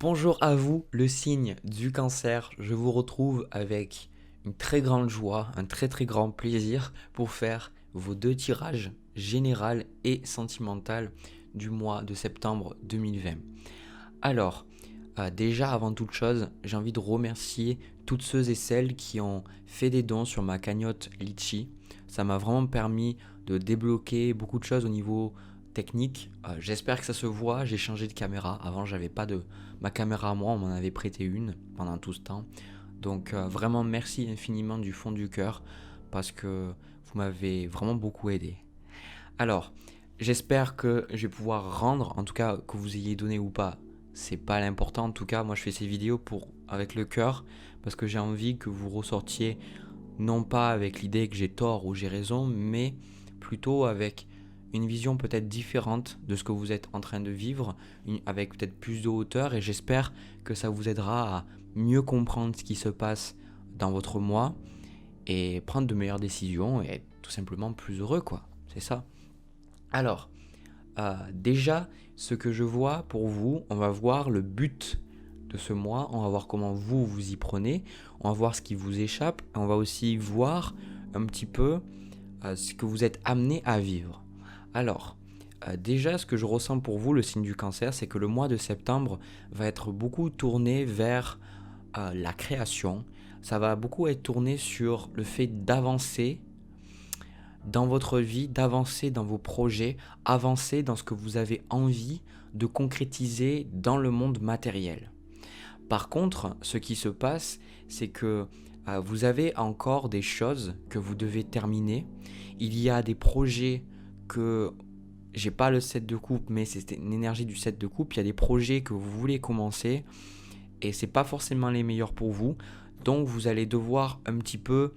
Bonjour à vous, le signe du cancer. Je vous retrouve avec une très grande joie, un très très grand plaisir pour faire vos deux tirages général et sentimental du mois de septembre 2020. Alors, déjà avant toute chose, j'ai envie de remercier toutes ceux et celles qui ont fait des dons sur ma cagnotte Litchi. Ça m'a vraiment permis de débloquer beaucoup de choses au niveau technique. J'espère que ça se voit. J'ai changé de caméra. Avant, j'avais pas de ma caméra à moi. On m'en avait prêté une pendant tout ce temps. Donc vraiment merci infiniment du fond du cœur parce que vous m'avez vraiment beaucoup aidé. Alors, j'espère que je vais pouvoir rendre, en tout cas que vous ayez donné ou pas, c'est pas l'important. En tout cas, moi je fais ces vidéos avec le cœur parce que j'ai envie que vous ressortiez non pas avec l'idée que j'ai tort ou j'ai raison, mais plutôt avec une vision peut-être différente de ce que vous êtes en train de vivre, avec peut-être plus de hauteur, et j'espère que ça vous aidera à mieux comprendre ce qui se passe dans votre moi et prendre de meilleures décisions et être tout simplement plus heureux, quoi. C'est ça. Alors, déjà, ce que je vois pour vous, on va voir le but de ce mois, on va voir comment vous vous y prenez, on va voir ce qui vous échappe, et on va aussi voir un petit peu ce que vous êtes amené à vivre. Alors, déjà, ce que je ressens pour vous, le signe du cancer, c'est que le mois de septembre va être beaucoup tourné vers la création. Ça va beaucoup être tourné sur le fait d'avancer dans votre vie, d'avancer dans vos projets, avancer dans ce que vous avez envie de concrétiser dans le monde matériel. Par contre, ce qui se passe, c'est que vous avez encore des choses que vous devez terminer. Il y a des projets que j'ai pas le 7 de coupe, mais c'est une énergie du 7 de coupe. Il y a des projets que vous voulez commencer et c'est pas forcément les meilleurs pour vous. Donc vous allez devoir un petit peu,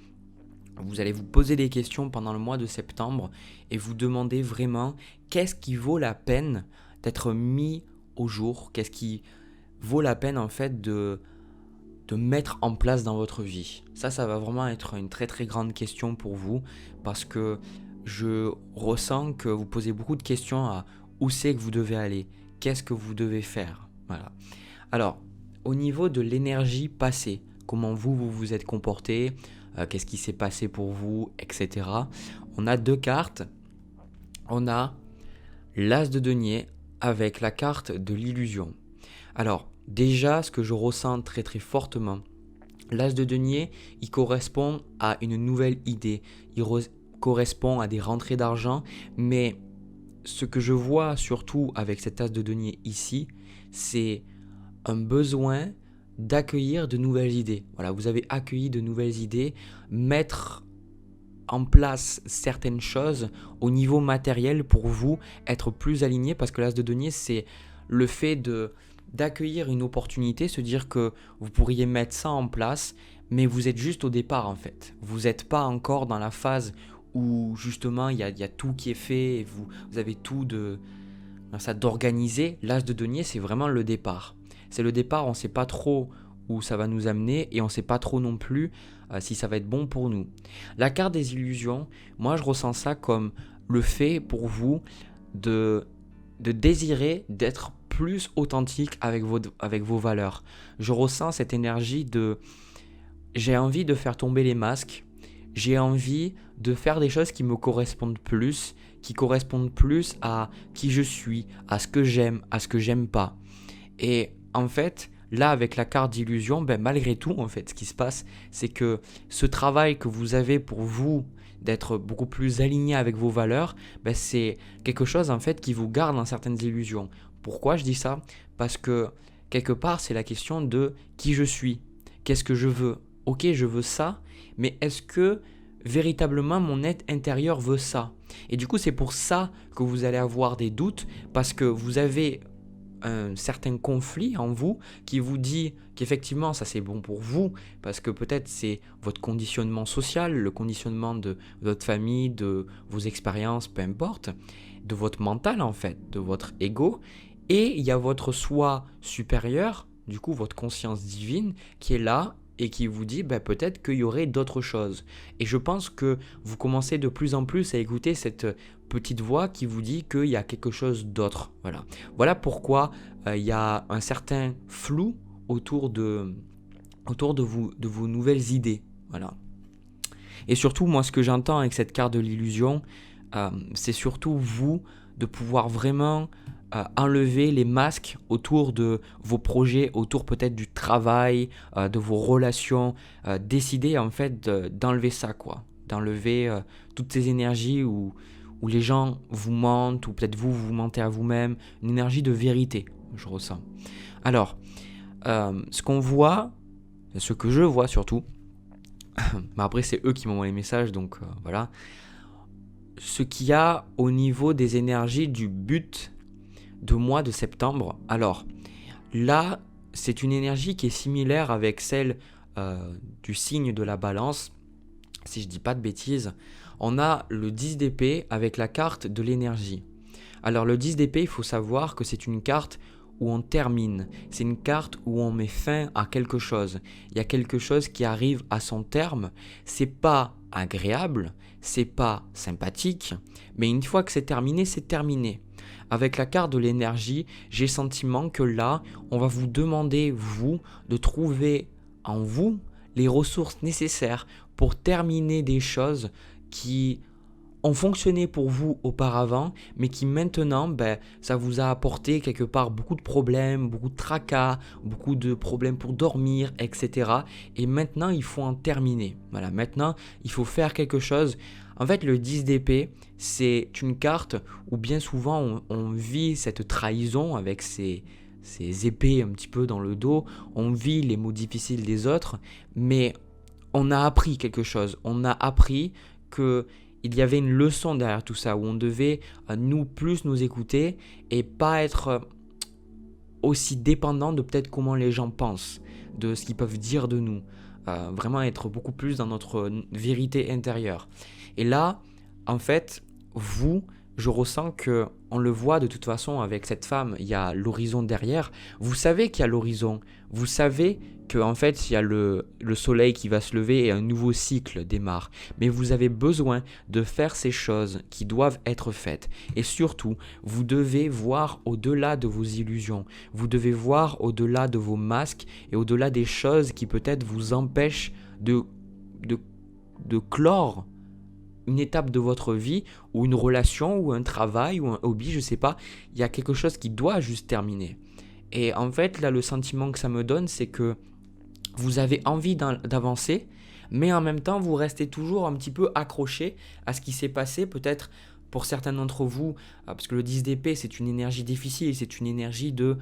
vous allez vous poser des questions pendant le mois de septembre et vous demander vraiment qu'est-ce qui vaut la peine d'être mis au jour, qu'est-ce qui vaut la peine en fait de mettre en place dans votre vie. Ça va vraiment être une très très grande question pour vous parce que je ressens que vous posez beaucoup de questions à où c'est que vous devez aller, qu'est-ce que vous devez faire. Voilà. Alors, au niveau de l'énergie passée, comment vous vous êtes comporté, qu'est-ce qui s'est passé pour vous, etc. On a deux cartes. On a l'As de denier avec la carte de l'illusion. Alors, déjà, ce que je ressens très très fortement, l'As de denier, il correspond à une nouvelle idée, correspond à des rentrées d'argent, mais ce que je vois surtout avec cet As de denier ici, c'est un besoin d'accueillir de nouvelles idées. Voilà, vous avez accueilli de nouvelles idées, mettre en place certaines choses au niveau matériel pour vous être plus aligné parce que l'As de denier, c'est le fait d'accueillir une opportunité, se dire que vous pourriez mettre ça en place, mais vous êtes juste au départ en fait. Vous n'êtes pas encore dans la phase où justement il y a tout qui est fait et vous avez tout d'organiser. L'As de denier, c'est vraiment le départ. C'est le départ, on ne sait pas trop où ça va nous amener et on ne sait pas trop non plus si ça va être bon pour nous. La carte des illusions, moi je ressens ça comme le fait pour vous de désirer d'être plus authentique avec vos valeurs. Je ressens cette énergie de j'ai envie de faire tomber les masques, j'ai envie de faire des choses qui me correspondent plus, qui correspondent plus à qui je suis, à ce que j'aime, à ce que j'aime pas. Et en fait, là avec la carte d'illusion, malgré tout, en fait, ce qui se passe, c'est que ce travail que vous avez pour vous d'être beaucoup plus aligné avec vos valeurs, c'est quelque chose en fait qui vous garde dans certaines illusions. Pourquoi je dis ça? Parce que quelque part, c'est la question de qui je suis, qu'est-ce que je veux. Ok, je veux ça, mais est-ce que véritablement mon être intérieur veut ça? Et du coup, c'est pour ça que vous allez avoir des doutes, parce que vous avez un certain conflit en vous qui vous dit qu'effectivement ça c'est bon pour vous parce que peut-être c'est votre conditionnement social, le conditionnement de votre famille, de vos expériences, peu importe, de votre mental en fait, de votre ego, et il y a votre soi supérieur, du coup votre conscience divine qui est là et qui vous dit peut-être qu'il y aurait d'autres choses. Et je pense que vous commencez de plus en plus à écouter cette petite voix qui vous dit qu'il y a quelque chose d'autre. Voilà pourquoi il y a un certain flou autour de vos nouvelles idées. Voilà. Et surtout, moi, ce que j'entends avec cette carte de l'illusion, c'est surtout vous de pouvoir vraiment enlever les masques autour de vos projets, autour peut-être du travail, de vos relations, décider en fait d'enlever ça, quoi. D'enlever toutes ces énergies où les gens vous mentent, ou peut-être vous mentez à vous-même, une énergie de vérité, je ressens. Alors, ce qu'on voit, ce que je vois surtout, mais après c'est eux qui m'envoient les messages, donc voilà. Ce qu'il y a au niveau des énergies du but de mois de septembre, alors là c'est une énergie qui est similaire avec celle du signe de la balance, si je dis pas de bêtises. On a le 10 d'épée avec la carte de l'énergie. Alors le 10 d'épée, il faut savoir que c'est une carte où on termine, c'est une carte où on met fin à quelque chose. Il y a quelque chose qui arrive à son terme, c'est pas agréable, c'est pas sympathique, mais une fois que c'est terminé, c'est terminé. Avec la carte de l'énergie, j'ai le sentiment que là, on va vous demander, vous, de trouver en vous les ressources nécessaires pour terminer des choses qui ont fonctionné pour vous auparavant, mais qui maintenant, ça vous a apporté quelque part beaucoup de problèmes, beaucoup de tracas, beaucoup de problèmes pour dormir, etc. Et maintenant, il faut en terminer. Voilà, maintenant, il faut faire quelque chose. En fait, le 10 d'épée, c'est une carte où bien souvent, on vit cette trahison avec ces épées un petit peu dans le dos. On vit les mots difficiles des autres, mais on a appris quelque chose. On a appris que il y avait une leçon derrière tout ça, où on devait plus nous écouter et pas être aussi dépendant de peut-être comment les gens pensent, de ce qu'ils peuvent dire de nous. Vraiment être beaucoup plus dans notre vérité intérieure. Et là, en fait, je ressens que on le voit de toute façon avec cette femme, il y a l'horizon derrière. Vous savez qu'il y a l'horizon. Vous savez qu'en fait, il y a le soleil qui va se lever et un nouveau cycle démarre. Mais vous avez besoin de faire ces choses qui doivent être faites. Et surtout, vous devez voir au-delà de vos illusions. Vous devez voir au-delà de vos masques et au-delà des choses qui peut-être vous empêchent de clore une étape de votre vie, ou une relation, ou un travail, ou un hobby, je sais pas. Il y a quelque chose qui doit juste terminer. Et en fait, là, le sentiment que ça me donne, c'est que vous avez envie d'avancer, mais en même temps, vous restez toujours un petit peu accroché à ce qui s'est passé, peut-être pour certains d'entre vous, parce que le 10 d'épée, c'est une énergie difficile, c'est une énergie de...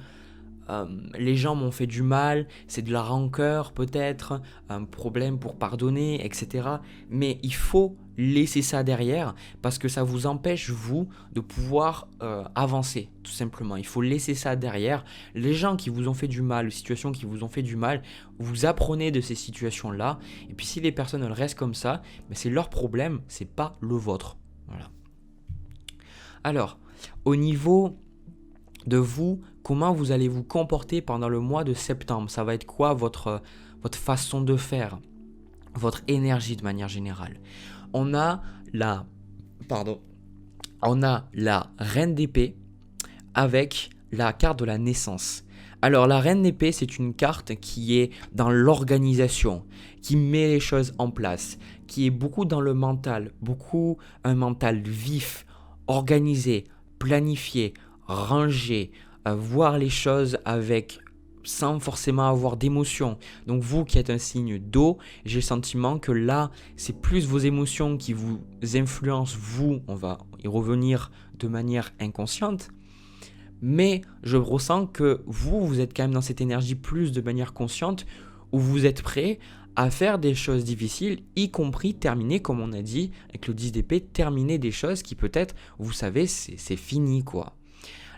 les gens m'ont fait du mal, c'est de la rancœur peut-être, un problème pour pardonner, etc. Mais il faut laisser ça derrière parce que ça vous empêche, vous, de pouvoir avancer, tout simplement. Il faut laisser ça derrière. Les gens qui vous ont fait du mal, les situations qui vous ont fait du mal, vous apprenez de ces situations-là. Et puis si les personnes elles restent comme ça, c'est leur problème, c'est pas le vôtre. Voilà. Alors, au niveau de vous, comment vous allez vous comporter pendant le mois de septembre? Ça va être quoi votre façon de faire, votre énergie de manière générale? On a la reine d'épée avec la carte de la naissance. Alors la reine d'épée, c'est une carte qui est dans l'organisation, qui met les choses en place, qui est beaucoup dans le mental, beaucoup un mental vif, organisé, planifié, rangé, voir les choses sans forcément avoir d'émotions. Donc vous qui êtes un signe d'eau, j'ai le sentiment que là, c'est plus vos émotions qui vous influencent, vous, on va y revenir de manière inconsciente, mais je ressens que vous êtes quand même dans cette énergie plus de manière consciente, où vous êtes prêt à faire des choses difficiles, y compris terminer, comme on a dit, avec le 10 d'épée, terminer des choses qui peut-être, vous savez, c'est fini quoi.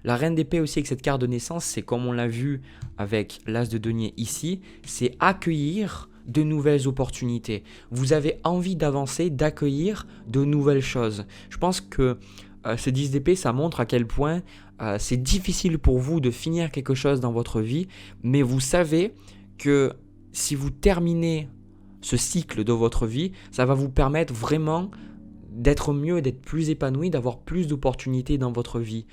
La reine d'épée aussi avec cette carte de naissance, c'est comme on l'a vu avec l'as de denier ici, c'est accueillir de nouvelles opportunités. Vous avez envie d'avancer, d'accueillir de nouvelles choses. Je pense que ce 10 d'épée, ça montre à quel point c'est difficile pour vous de finir quelque chose dans votre vie, mais vous savez que si vous terminez ce cycle de votre vie, ça va vous permettre vraiment d'être mieux, d'être plus épanoui, d'avoir plus d'opportunités dans votre vie.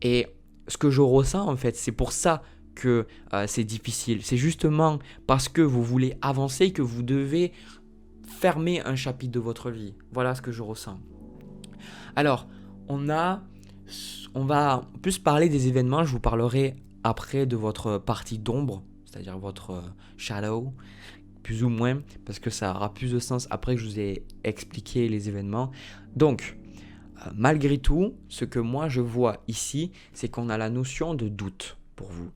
Et ce que je ressens en fait, c'est pour ça que c'est difficile. C'est justement parce que vous voulez avancer que vous devez fermer un chapitre de votre vie. Voilà ce que je ressens. Alors, on va plus parler des événements. Je vous parlerai après de votre partie d'ombre, c'est-à-dire votre shadow, plus ou moins, parce que ça aura plus de sens après que je vous ai expliqué les événements. Donc, malgré tout, ce que moi je vois ici, c'est qu'on a la notion de doute pour vous.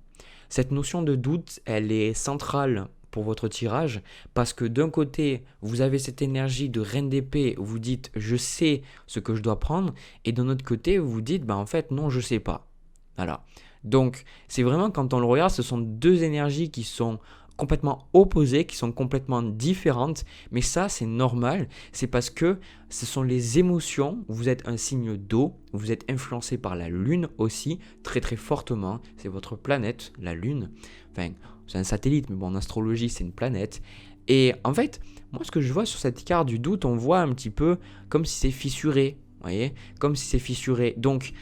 Cette notion de doute, elle est centrale pour votre tirage parce que d'un côté, vous avez cette énergie de reine d'épée où vous dites « je sais ce que je dois prendre » et d'un autre côté, vous vous dites « en fait, non, je sais pas ». Voilà. Donc, c'est vraiment quand on le regarde, ce sont deux énergies qui sont complètement opposées, qui sont complètement différentes, mais ça c'est normal, c'est parce que ce sont les émotions, vous êtes un signe d'eau, vous êtes influencé par la lune aussi, très très fortement, c'est votre planète, la lune, enfin c'est un satellite, mais bon en astrologie c'est une planète, et en fait, moi ce que je vois sur cette carte du doute, on voit un petit peu comme si c'est fissuré, vous voyez, comme si c'est fissuré, donc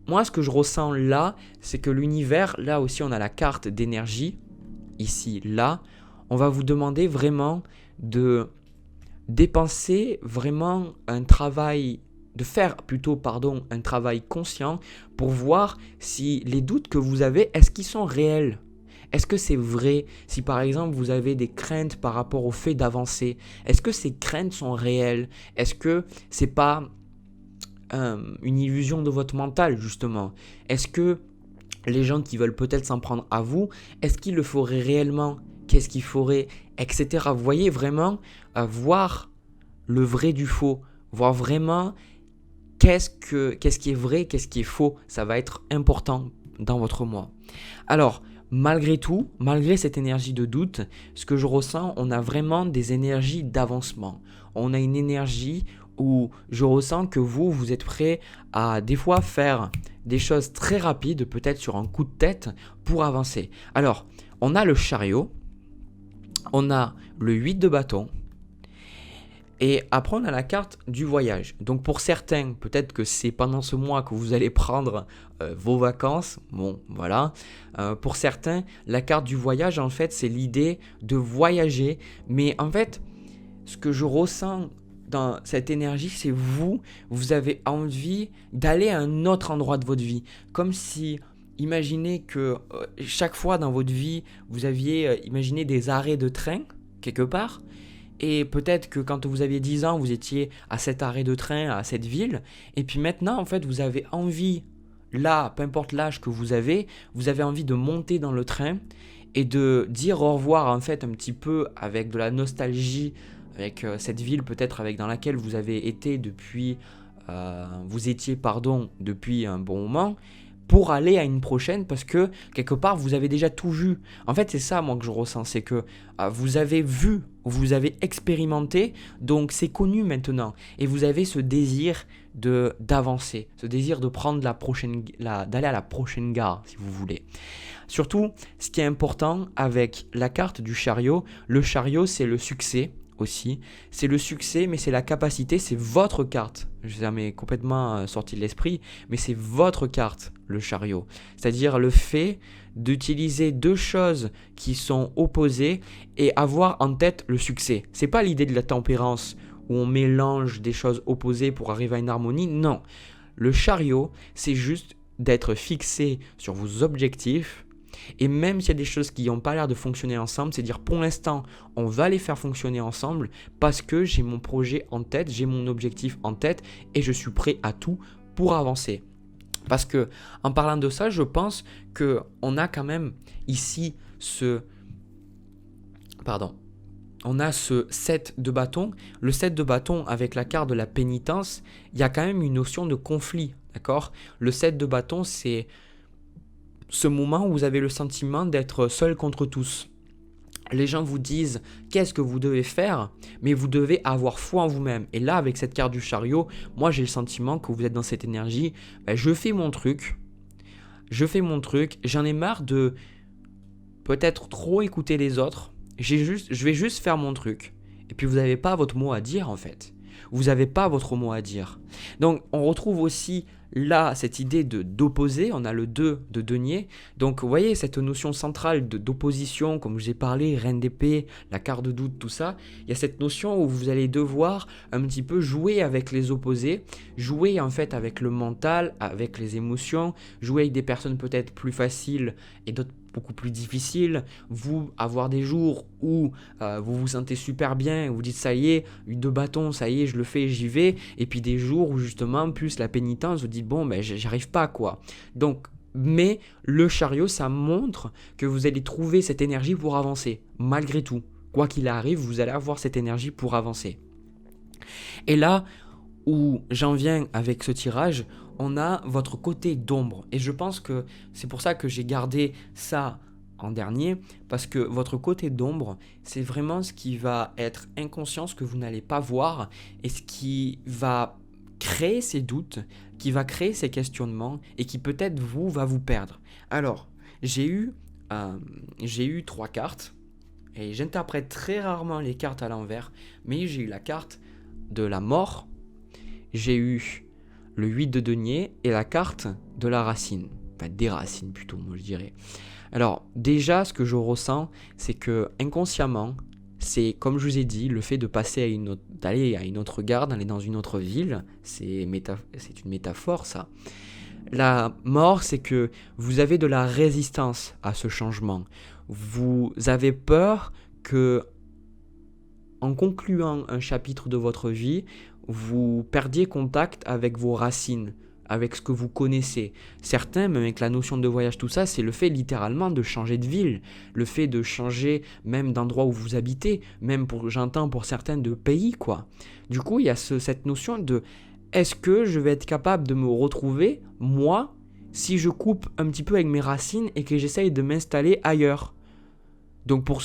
moi ce que je ressens là, c'est que l'univers, là aussi on a la carte d'énergie, ici, là, on va vous demander vraiment de dépenser vraiment un travail, de faire plutôt, pardon, un travail conscient pour voir si les doutes que vous avez, est-ce qu'ils sont réels ? Est-ce que c'est vrai? Si par exemple vous avez des craintes par rapport au fait d'avancer, est-ce que ces craintes sont réelles? Est-ce que c'est pas une illusion de votre mental justement? Est-ce que les gens qui veulent peut-être s'en prendre à vous, est-ce qu'ils le feraient réellement? Qu'est-ce qu'ils feraient? Etc. Vous voyez vraiment voir le vrai du faux, voir vraiment qu'est-ce qui est vrai, qu'est-ce qui est faux. Ça va être important dans votre moi. Alors, malgré tout, malgré cette énergie de doute, ce que je ressens, on a vraiment des énergies d'avancement. On a une énergie où je ressens que vous êtes prêt à des fois faire des choses très rapides, peut-être sur un coup de tête, pour avancer. Alors, on a le chariot, on a le 8 de bâton, et après on a la carte du voyage. Donc pour certains, peut-être que c'est pendant ce mois que vous allez prendre vos vacances. Bon, voilà. Pour certains, la carte du voyage, en fait, c'est l'idée de voyager. Mais en fait, ce que je ressens dans cette énergie, c'est vous avez envie d'aller à un autre endroit de votre vie. Comme si, imaginez que chaque fois dans votre vie, vous aviez imaginé des arrêts de train, quelque part. Et peut-être que quand vous aviez 10 ans, vous étiez à cet arrêt de train, à cette ville. Et puis maintenant, en fait, vous avez envie, là, peu importe l'âge que vous avez envie de monter dans le train et de dire au revoir, en fait, un petit peu avec de la nostalgie, avec cette ville peut-être dans laquelle vous avez été depuis, depuis un bon moment, pour aller à une prochaine parce que quelque part vous avez déjà tout vu. En fait c'est ça moi que je ressens, c'est que vous avez vu, vous avez expérimenté, donc c'est connu maintenant et vous avez ce désir d'avancer, ce désir de prendre d'aller à la prochaine gare si vous voulez. Surtout ce qui est important avec la carte du chariot, le chariot c'est le succès aussi, c'est le succès mais c'est la capacité, c'est votre carte, ça m'est complètement sorti de l'esprit, mais c'est votre carte le chariot, c'est-à-dire le fait d'utiliser deux choses qui sont opposées et avoir en tête le succès. C'est pas l'idée de la tempérance où on mélange des choses opposées pour arriver à une harmonie, non, le chariot c'est juste d'être fixé sur vos objectifs. Et même s'il y a des choses qui n'ont pas l'air de fonctionner ensemble, c'est dire pour l'instant, on va les faire fonctionner ensemble parce que j'ai mon projet en tête, j'ai mon objectif en tête et je suis prêt à tout pour avancer. Parce que en parlant de ça, je pense qu'on a quand même ici on a ce 7 de bâton. Le 7 de bâton avec la carte de la pénitence, il y a quand même une notion de conflit, d'accord ? Le 7 de bâton, c'est ce moment où vous avez le sentiment d'être seul contre tous. Les gens vous disent qu'est-ce que vous devez faire, mais vous devez avoir foi en vous-même. Et là, avec cette carte du chariot, moi j'ai le sentiment que vous êtes dans cette énergie. Je fais mon truc, j'en ai marre de peut-être trop écouter les autres. je vais juste faire mon truc. Et puis vous n'avez pas votre mot à dire en fait. Vous n'avez pas votre mot à dire. Donc on retrouve aussi là cette idée d'opposer. On a le 2 de denier. Donc vous voyez cette notion centrale d'opposition, comme je vous ai parlé, reine d'épée, la carte de doute, tout ça. Il y a cette notion où vous allez devoir un petit peu jouer avec les opposés, jouer en fait avec le mental, avec les émotions, jouer avec des personnes peut-être plus faciles et d'autres beaucoup plus difficiles, vous avoir des jours où vous vous sentez super bien, vous dites ça y est, 2 bâtons, ça y est, je le fais, j'y vais, et puis des jours où justement plus la pénitence, vous dites bon ben j'arrive pas quoi. Donc mais le chariot ça montre que vous allez trouver cette énergie pour avancer, malgré tout. Quoi qu'il arrive, vous allez avoir cette énergie pour avancer. Et là où j'en viens avec ce tirage, on a votre côté d'ombre. Et je pense que c'est pour ça que j'ai gardé ça en dernier, parce que votre côté d'ombre, c'est vraiment ce qui va être inconscient, ce que vous n'allez pas voir, et ce qui va créer ces doutes, qui va créer ces questionnements, et qui peut-être va vous perdre. Alors, j'ai eu 3 cartes, et j'interprète très rarement les cartes à l'envers, mais j'ai eu la carte de la mort, j'ai eu le 8 de denier et la carte de la racine. Enfin, des racines plutôt, moi je dirais. Alors, déjà, ce que je ressens, c'est que inconsciemment, c'est comme je vous ai dit, le fait de passer d'aller à une autre gare, d'aller dans une autre ville, c'est une métaphore ça. La mort, c'est que vous avez de la résistance à ce changement. Vous avez peur que, en concluant un chapitre de votre vie, vous perdiez contact avec vos racines, avec ce que vous connaissez. Certains, même avec la notion de voyage, tout ça, c'est le fait littéralement de changer de ville, le fait de changer même d'endroit où vous habitez, même j'entends pour certains de pays, quoi. Du coup, il y a cette notion de est-ce que je vais être capable de me retrouver, moi, si je coupe un petit peu avec mes racines et que j'essaye de m'installer ailleurs. Donc pour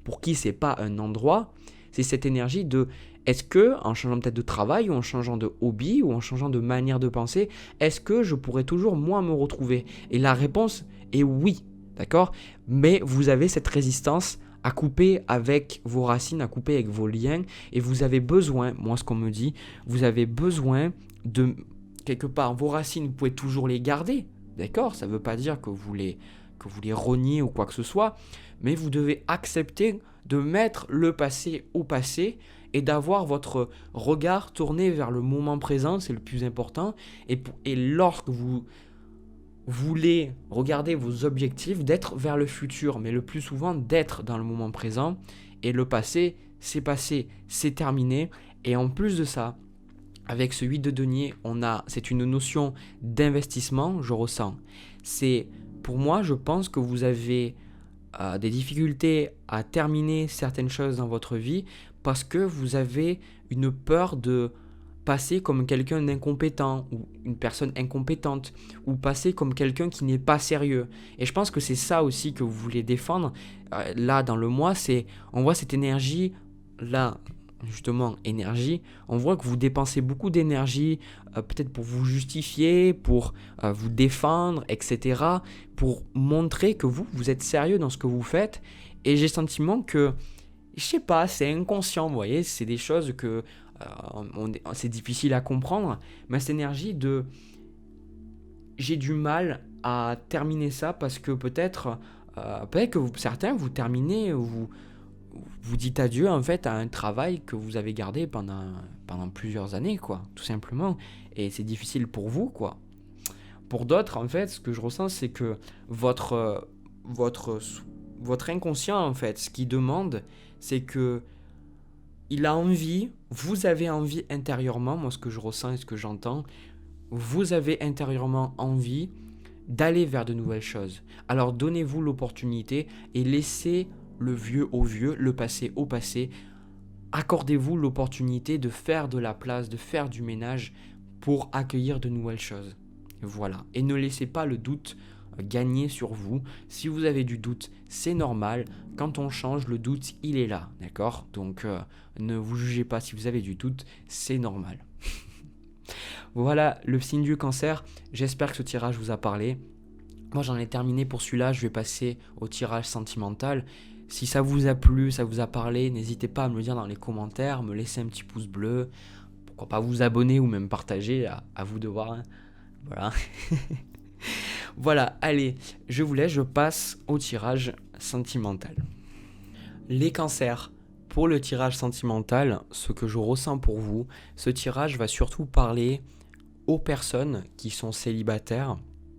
pour qui c'est pas un endroit, c'est cette énergie de est-ce que, en changeant peut-être de travail, ou en changeant de hobby, ou en changeant de manière de penser, est-ce que je pourrais toujours moi me retrouver? Et la réponse est oui, d'accord? Mais vous avez cette résistance à couper avec vos racines, à couper avec vos liens, et vous avez besoin, moi ce qu'on me dit, vous avez besoin de, quelque part, vos racines, vous pouvez toujours les garder, d'accord? Ça ne veut pas dire que vous les reniez ou quoi que ce soit, mais vous devez accepter de mettre le passé au passé et d'avoir votre regard tourné vers le moment présent, c'est le plus important. Et lorsque vous voulez regarder vos objectifs, d'être vers le futur, mais le plus souvent d'être dans le moment présent. Et le passé, c'est terminé. Et en plus de ça, avec ce 8 de denier, c'est une notion d'investissement, je ressens. Pour moi, je pense que vous avez des difficultés à terminer certaines choses dans votre vie parce que vous avez une peur de passer comme quelqu'un d'incompétent ou une personne incompétente ou passer comme quelqu'un qui n'est pas sérieux. Et je pense que c'est ça aussi que vous voulez défendre. Là, dans le mois, on voit cette énergie, là, justement, énergie, on voit que vous dépensez beaucoup d'énergie, peut-être pour vous justifier, pour vous défendre, etc., pour montrer que vous êtes sérieux dans ce que vous faites. Et j'ai le sentiment que, je sais pas, c'est inconscient, vous voyez, c'est des choses que c'est difficile à comprendre, mais cette énergie de j'ai du mal à terminer ça parce que peut-être que certains vous terminez, vous dites adieu en fait à un travail que vous avez gardé pendant plusieurs années, quoi, tout simplement, et c'est difficile pour vous, quoi. Pour d'autres, en fait, ce que je ressens, c'est que votre inconscient, en fait, ce qu'il demande, c'est que il a envie, vous avez envie intérieurement, moi ce que je ressens et ce que j'entends, vous avez intérieurement envie d'aller vers de nouvelles choses. Alors donnez-vous l'opportunité et laissez le vieux au vieux, le passé au passé. Accordez-vous l'opportunité de faire de la place, de faire du ménage pour accueillir de nouvelles choses. Voilà. Et ne laissez pas le doute gagner sur vous. Si vous avez du doute, c'est normal. Quand on change, le doute, il est là. D'accord? Donc, ne vous jugez pas si vous avez du doute, c'est normal. Voilà le signe du cancer. J'espère que ce tirage vous a parlé. Moi, j'en ai terminé pour celui-là. Je vais passer au tirage sentimental. Si ça vous a plu, ça vous a parlé, n'hésitez pas à me le dire dans les commentaires, me laisser un petit pouce bleu, pourquoi pas vous abonner ou même partager, à vous de voir, hein. Voilà. Voilà, allez, je vous laisse, je passe au tirage sentimental. Les cancers, pour le tirage sentimental, ce que je ressens pour vous, ce tirage va surtout parler aux personnes qui sont célibataires.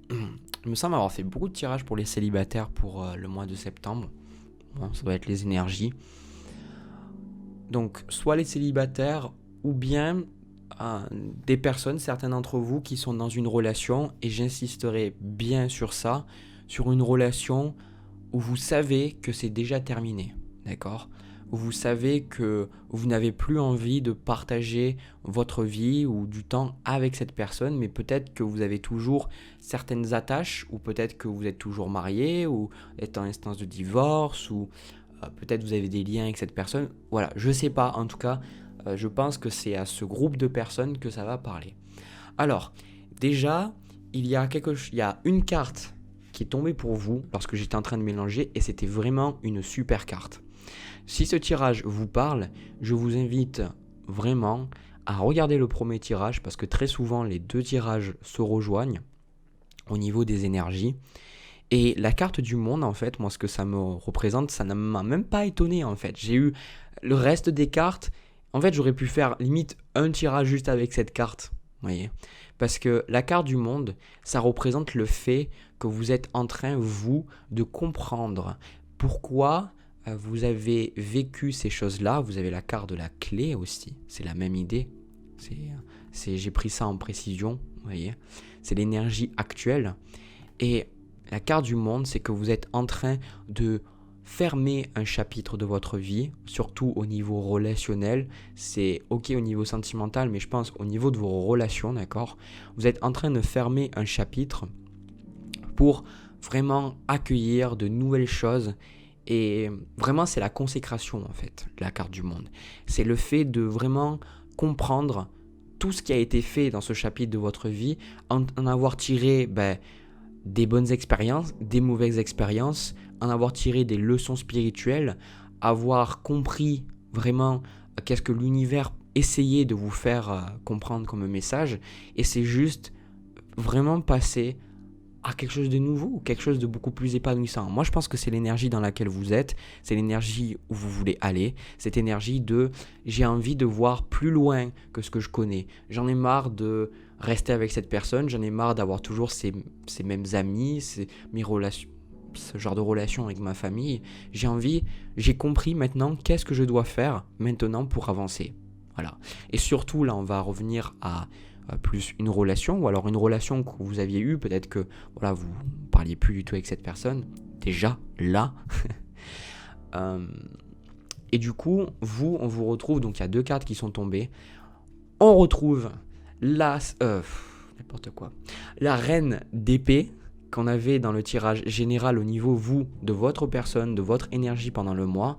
Il me semble avoir fait beaucoup de tirages pour les célibataires pour le mois de septembre. Bon, ça doit être les énergies. Donc, soit les célibataires ou bien des personnes, certains d'entre vous, qui sont dans une relation, et j'insisterai bien sur ça, sur une relation où vous savez que c'est déjà terminé, d'accord ? Où vous savez que vous n'avez plus envie de partager votre vie ou du temps avec cette personne, mais peut-être que vous avez toujours certaines attaches, ou peut-être que vous êtes toujours marié, ou êtes en instance de divorce, ou peut-être vous avez des liens avec cette personne. Voilà, je sais pas, en tout cas, je pense que c'est à ce groupe de personnes que ça va parler. Alors, déjà, il y a une carte qui est tombée pour vous lorsque j'étais en train de mélanger, et c'était vraiment une super carte. Si ce tirage vous parle, je vous invite vraiment à regarder le premier tirage, parce que très souvent les deux tirages se rejoignent au niveau des énergies. Et la carte du monde, en fait, moi ce que ça me représente, ça ne m'a même pas étonné en fait. J'ai eu le reste des cartes. En fait, j'aurais pu faire limite un tirage juste avec cette carte, vous voyez. Parce que la carte du monde, ça représente le fait que vous êtes en train, vous, de comprendre pourquoi vous avez vécu ces choses-là. Vous avez la carte de la clé aussi, c'est la même idée. J'ai pris ça en précision, vous voyez. C'est l'énergie actuelle. Et la carte du monde, c'est que vous êtes en train de fermer un chapitre de votre vie, surtout au niveau relationnel. C'est ok au niveau sentimental, mais je pense au niveau de vos relations, d'accord ? Vous êtes en train de fermer un chapitre pour vraiment accueillir de nouvelles choses. Et vraiment, c'est la consécration, en fait, la carte du monde. C'est le fait de vraiment comprendre tout ce qui a été fait dans ce chapitre de votre vie, en avoir tiré des bonnes expériences, des mauvaises expériences, en avoir tiré des leçons spirituelles, avoir compris vraiment qu'est-ce que l'univers essayait de vous faire comprendre comme message, et c'est juste vraiment passer à quelque chose de nouveau, quelque chose de beaucoup plus épanouissant. Moi, je pense que c'est l'énergie dans laquelle vous êtes, c'est l'énergie où vous voulez aller, cette énergie de « j'ai envie de voir plus loin que ce que je connais, j'en ai marre de rester avec cette personne, j'en ai marre d'avoir toujours ces mêmes amis, mes relations, ce genre de relations avec ma famille. J'ai compris maintenant qu'est-ce que je dois faire maintenant pour avancer. » Voilà. Et surtout, là, on va revenir à plus une relation, ou alors une relation que vous aviez eue, peut-être que voilà, vous ne parliez plus du tout avec cette personne, déjà là. Et du coup, on vous retrouve, donc il y a deux cartes qui sont tombées. On retrouve la reine d'épée qu'on avait dans le tirage général au niveau, vous, de votre personne, de votre énergie pendant le mois.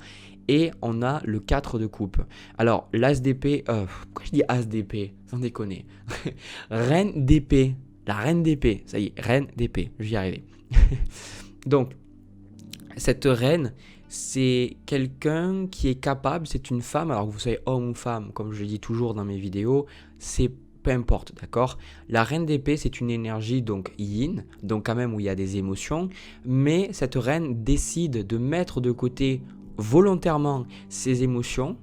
Et on a le 4 de coupe. Alors, l'as d'épée... pourquoi je dis as d'épée ? Sans déconner. Reine d'épée. La reine d'épée. Ça y est, reine d'épée. Je vais y arriver. Donc, cette reine, c'est quelqu'un qui est capable, c'est une femme, alors que vous soyez homme ou femme, comme je le dis toujours dans mes vidéos, c'est peu importe, d'accord ? La reine d'épée, c'est une énergie donc yin, donc quand même où il y a des émotions, mais cette reine décide de mettre de côté volontairement ses émotions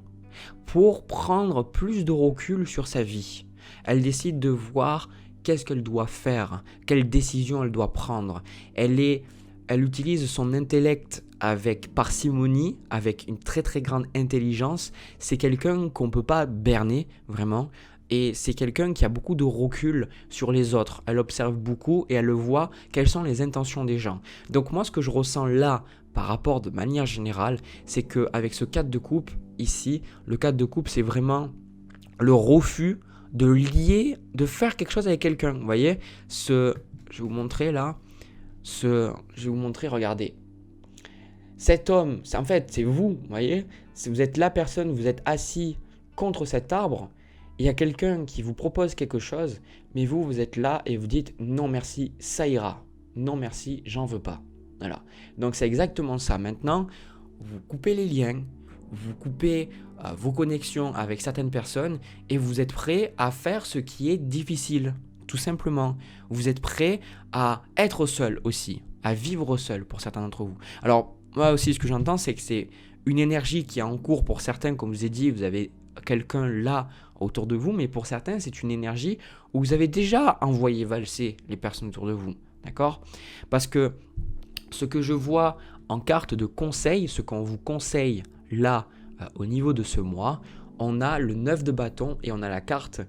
pour prendre plus de recul sur sa vie. Elle décide de voir qu'est-ce qu'elle doit faire, quelle décision elle doit prendre. Elle utilise son intellect avec parcimonie, avec une très très grande intelligence. C'est quelqu'un qu'on ne peut pas berner vraiment. Et c'est quelqu'un qui a beaucoup de recul sur les autres. Elle observe beaucoup et elle voit quelles sont les intentions des gens. Donc moi, ce que je ressens là, par rapport de manière générale, c'est qu'avec ce 4 de coupe, ici, le 4 de coupe, c'est vraiment le refus de lier, de faire quelque chose avec quelqu'un. Vous voyez, je vais vous montrer là, regardez. Cet homme, en fait, c'est vous, voyez. Vous êtes la personne, vous êtes assis contre cet arbre. Il y a quelqu'un qui vous propose quelque chose, mais vous êtes là et vous dites « Non merci, ça ira. Non merci, j'en veux pas. » Voilà. Donc c'est exactement ça. Maintenant, vous coupez les liens, vous coupez vos connexions avec certaines personnes et vous êtes prêt à faire ce qui est difficile, tout simplement. Vous êtes prêt à être seul aussi, à vivre seul pour certains d'entre vous. Alors, moi aussi, ce que j'entends, c'est que c'est une énergie qui est en cours pour certains, comme je vous ai dit, vous avez quelqu'un là autour de vous, mais pour certains, c'est une énergie où vous avez déjà envoyé valser les personnes autour de vous, d'accord? Parce que ce que je vois en carte de conseil, ce qu'on vous conseille là, au niveau de ce mois, on a le 9 de bâton et on a la carte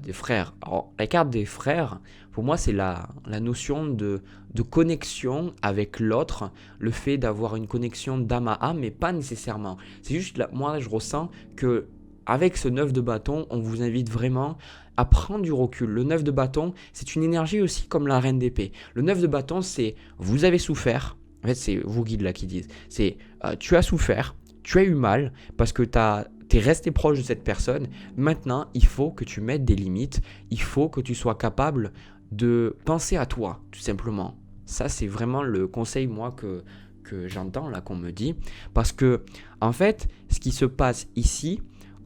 des frères. Alors, la carte des frères, pour moi, c'est la notion de connexion avec l'autre, le fait d'avoir une connexion d'âme à âme, mais pas nécessairement. C'est juste, là, moi, je ressens que avec ce 9 de bâton, on vous invite vraiment à prendre du recul. Le 9 de bâton, c'est une énergie aussi comme la reine d'épée. Le 9 de bâton, c'est vous avez souffert. En fait, c'est vos guides là qui disent. C'est tu as souffert, tu as eu mal parce que tu es resté proche de cette personne. Maintenant, il faut que tu mettes des limites. Il faut que tu sois capable de penser à toi, tout simplement. Ça, c'est vraiment le conseil, moi, que j'entends là, qu'on me dit. Parce que, en fait, ce qui se passe ici,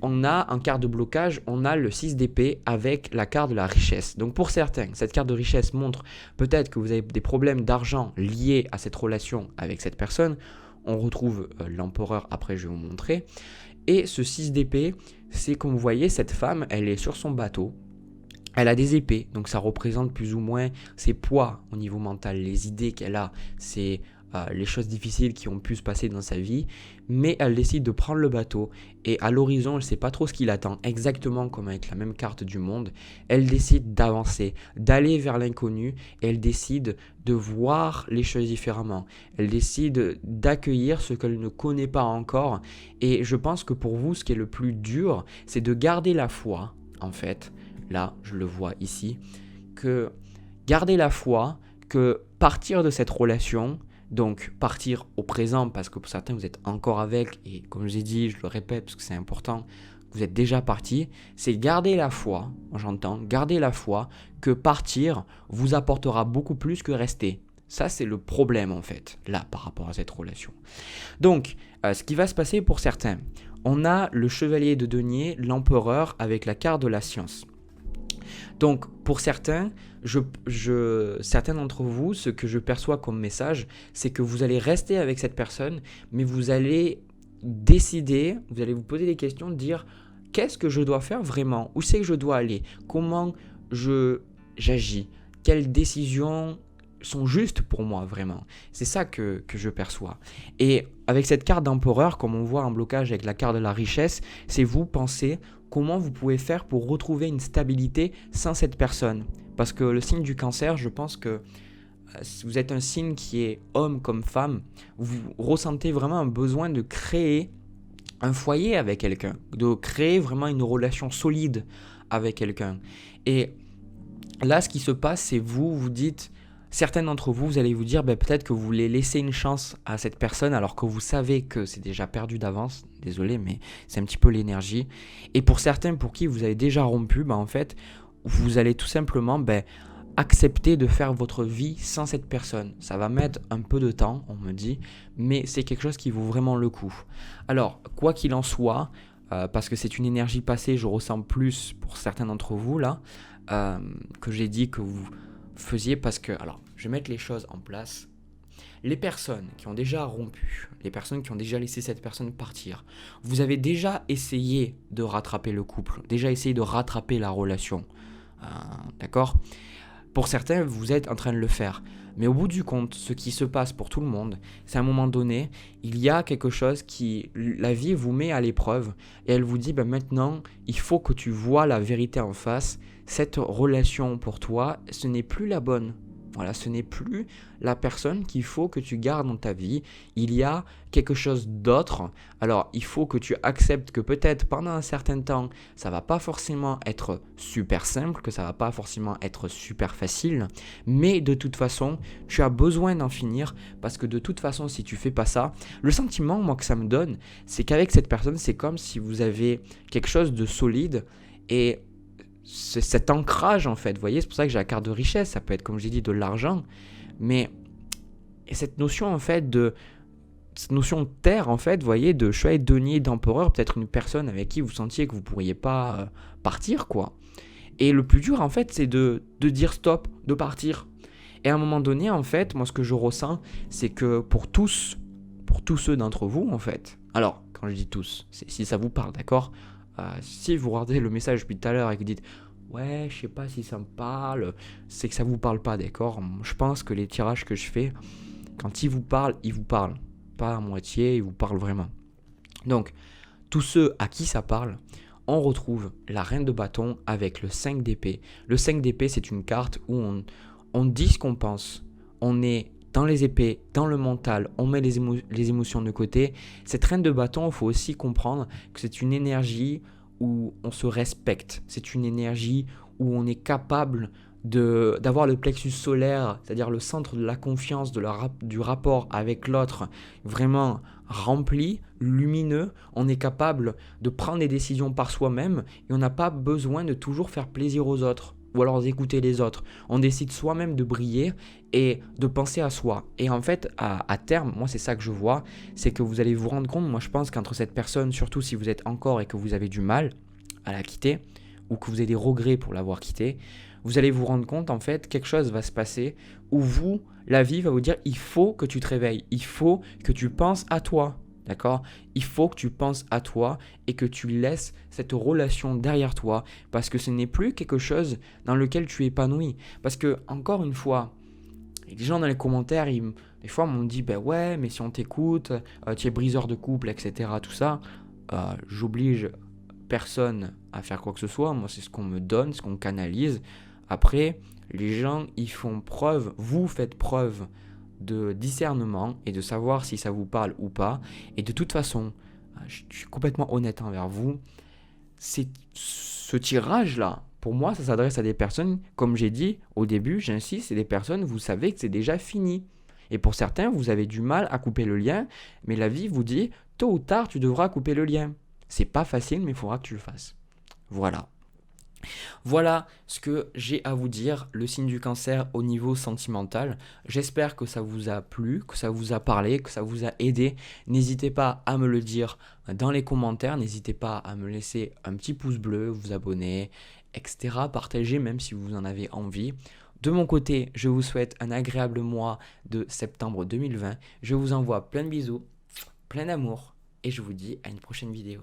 on a en carte de blocage, on a le 6 d'épée avec la carte de la richesse. Donc pour certains, cette carte de richesse montre peut-être que vous avez des problèmes d'argent liés à cette relation avec cette personne. On retrouve l'empereur, après je vais vous montrer. Et ce 6 d'épée, c'est comme vous voyez, cette femme, elle est sur son bateau. Elle a des épées, donc ça représente plus ou moins ses poids au niveau mental, les idées qu'elle a, c'est les choses difficiles qui ont pu se passer dans sa vie, mais elle décide de prendre le bateau et à l'horizon, elle ne sait pas trop ce qui l'attend, exactement comme avec la même carte du monde, elle décide d'avancer, d'aller vers l'inconnu et elle décide de voir les choses différemment. Elle décide d'accueillir ce qu'elle ne connaît pas encore et je pense que pour vous, ce qui est le plus dur, c'est de garder la foi, en fait, là, je le vois ici, que garder la foi, que partir de cette relation, donc partir au présent parce que pour certains vous êtes encore avec et comme je l'ai dit, je le répète parce que c'est important, vous êtes déjà parti, c'est garder la foi, j'entends, garder la foi que partir vous apportera beaucoup plus que rester. Ça c'est le problème en fait, là par rapport à cette relation. Donc ce qui va se passer pour certains, on a le chevalier de denier, l'empereur avec la carte de la science. Donc pour certains, certains d'entre vous, ce que je perçois comme message, c'est que vous allez rester avec cette personne, mais vous allez décider, vous allez vous poser des questions, dire qu'est-ce que je dois faire vraiment, où c'est que je dois aller, comment j'agis, quelles décisions sont justes pour moi vraiment. C'est ça que je perçois. Et avec cette carte d'empereur, comme on voit en blocage avec la carte de la richesse, c'est vous pensez comment vous pouvez faire pour retrouver une stabilité sans cette personne. Parce que le signe du cancer, je pense que si vous êtes un signe qui est homme comme femme, vous ressentez vraiment un besoin de créer un foyer avec quelqu'un, de créer vraiment une relation solide avec quelqu'un. Et là, ce qui se passe, c'est vous dites, certains d'entre vous, vous allez vous dire peut-être que vous voulez laisser une chance à cette personne alors que vous savez que c'est déjà perdu d'avance. Désolé, mais c'est un petit peu l'énergie. Et pour certains pour qui vous avez déjà rompu, en fait, vous allez tout simplement accepter de faire votre vie sans cette personne. Ça va mettre un peu de temps, on me dit, mais c'est quelque chose qui vaut vraiment le coup. Alors, quoi qu'il en soit, parce que c'est une énergie passée, je ressens plus pour certains d'entre vous là, que j'ai dit que vous faisiez parce que, alors, je vais mettre les choses en place. Les personnes qui ont déjà rompu, les personnes qui ont déjà laissé cette personne partir, vous avez déjà essayé de rattraper le couple, déjà essayé de rattraper la relation, d'accord ? Pour certains, vous êtes en train de le faire. Mais au bout du compte, ce qui se passe pour tout le monde, c'est à un moment donné, il y a quelque chose qui, la vie vous met à l'épreuve et elle vous dit, maintenant, il faut que tu vois la vérité en face. Cette relation pour toi, ce n'est plus la bonne. Voilà, ce n'est plus la personne qu'il faut que tu gardes dans ta vie. Il y a quelque chose d'autre. Alors, il faut que tu acceptes que peut-être pendant un certain temps, ça va pas forcément être super simple, que ça va pas forcément être super facile. Mais de toute façon, tu as besoin d'en finir parce que de toute façon, si tu fais pas ça, le sentiment, moi, que ça me donne, c'est qu'avec cette personne, c'est comme si vous avez quelque chose de solide et c'est cet ancrage en fait, vous voyez, c'est pour ça que j'ai la carte de richesse, ça peut être comme j'ai dit de l'argent, mais cette notion en fait de cette notion de terre, en fait, vous voyez, de chevalier, de denier, d'empereur, peut-être une personne avec qui vous sentiez que vous ne pourriez pas partir, quoi. Et le plus dur, en fait, c'est de dire stop, de partir. Et à un moment donné, en fait, moi, ce que je ressens, c'est que pour tous ceux d'entre vous, en fait, alors, quand je dis tous, c'est si ça vous parle, d'accord. Si vous regardez le message depuis tout à l'heure et que vous dites ouais, je sais pas si ça me parle, c'est que ça vous parle pas, d'accord. Je pense que les tirages que je fais, quand ils vous parlent, pas à moitié, ils vous parlent vraiment. Donc, tous ceux à qui ça parle, on retrouve la reine de bâton avec le 5 d'épée. Le 5 d'épée, c'est une carte où on dit ce qu'on pense. On est dans les épées, dans le mental, on met les émotions de côté. Cette reine de bâton, il faut aussi comprendre que c'est une énergie où on se respecte. C'est une énergie où on est capable d'avoir le plexus solaire, c'est-à-dire le centre de la confiance, du rapport avec l'autre, vraiment rempli, lumineux. On est capable de prendre des décisions par soi-même et on n'a pas besoin de toujours faire plaisir aux autres ou alors d'écouter les autres. On décide soi-même de briller et de penser à soi. Et en fait, à terme, moi c'est ça que je vois, c'est que vous allez vous rendre compte, moi je pense qu'entre cette personne, surtout si vous êtes encore et que vous avez du mal à la quitter, ou que vous avez des regrets pour l'avoir quittée, vous allez vous rendre compte, en fait, quelque chose va se passer où vous, la vie va vous dire, il faut que tu te réveilles, il faut que tu penses à toi, d'accord ? Il faut que tu penses à toi et que tu laisses cette relation derrière toi parce que ce n'est plus quelque chose dans lequel tu es épanoui. Parce que, encore une fois, les gens dans les commentaires, des fois, m'ont dit, ben ouais, mais si on t'écoute, tu es briseur de couple, etc., tout ça, j'oblige personne à faire quoi que ce soit. Moi, c'est ce qu'on me donne, ce qu'on canalise. Après, les gens, ils font preuve, vous faites preuve de discernement et de savoir si ça vous parle ou pas. Et de toute façon, je suis complètement honnête envers vous, ce tirage-là, pour moi, ça s'adresse à des personnes, comme j'ai dit au début, j'insiste, c'est des personnes, vous savez que c'est déjà fini. Et pour certains, vous avez du mal à couper le lien, mais la vie vous dit, tôt ou tard, tu devras couper le lien. C'est pas facile, mais il faudra que tu le fasses. Voilà. Voilà ce que j'ai à vous dire, le signe du cancer au niveau sentimental. J'espère que ça vous a plu, que ça vous a parlé, que ça vous a aidé. N'hésitez pas à me le dire dans les commentaires, n'hésitez pas à me laisser un petit pouce bleu, vous abonner, etc. Partagez même si vous en avez envie. De mon côté, je vous souhaite un agréable mois de septembre 2020. Je vous envoie plein de bisous, plein d'amour et je vous dis à une prochaine vidéo.